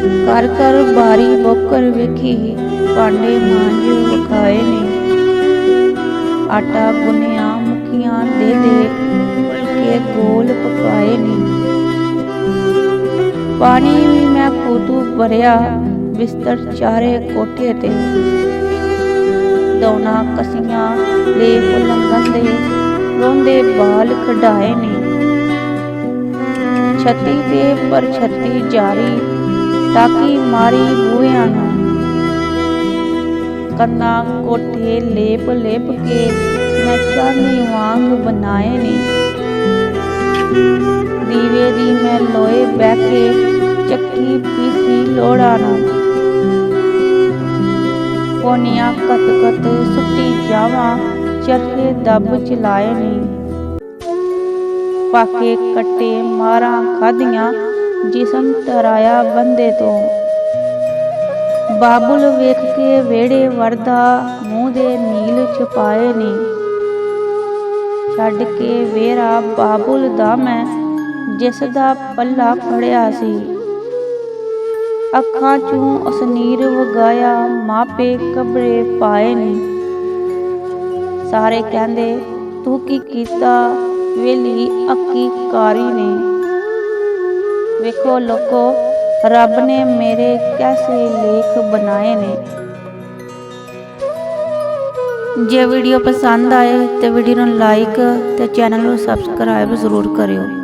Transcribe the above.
कर कर बारी बोकर वेखी, भांडे मांज विखाए ने। आटा गुनिया मुखियां दे फुलके गोल पकाए ने। पानी भी मैं खूतू भरिया, बिस्तर चारे कोठे ते। दौना कसियां लेप लंघन दे, रोंदे बाल कढाए ने। छत्ती ते पर छत्ती जारी, टाकी मारी बूहियां नूं। कन्ना कोठे लेप लेप के, मैं चांदी वांग बनाए ने। दीवे दी मैं लोए बैके, चक्की पीसी लोड़ा नूं। कोनियां कत कत सुट्टी जावां, चरखे दब चलाए ने। पाके कट्टे मारां खादियां, जिसम तराया बंदे तो। बाबुल वेख के वेड़े वरदा, मूँह दे नील छपाए ने। छड्ड के वेरा बाबुल दा मैं, जिस दा पल्ला फड़िया सी। अखां चों असनीर वगाया, मापे कबरे पाए ने। सारे कहंदे तू की कीता, वेली अक्की कारी ने। वेखो लोको, रब ने मेरे कैसे लेख बनाए ने। जे वीडियो पसंद आए तो वीडियो नूं लाइक ते चैनल नूं सबसक्राइब जरूर करियो।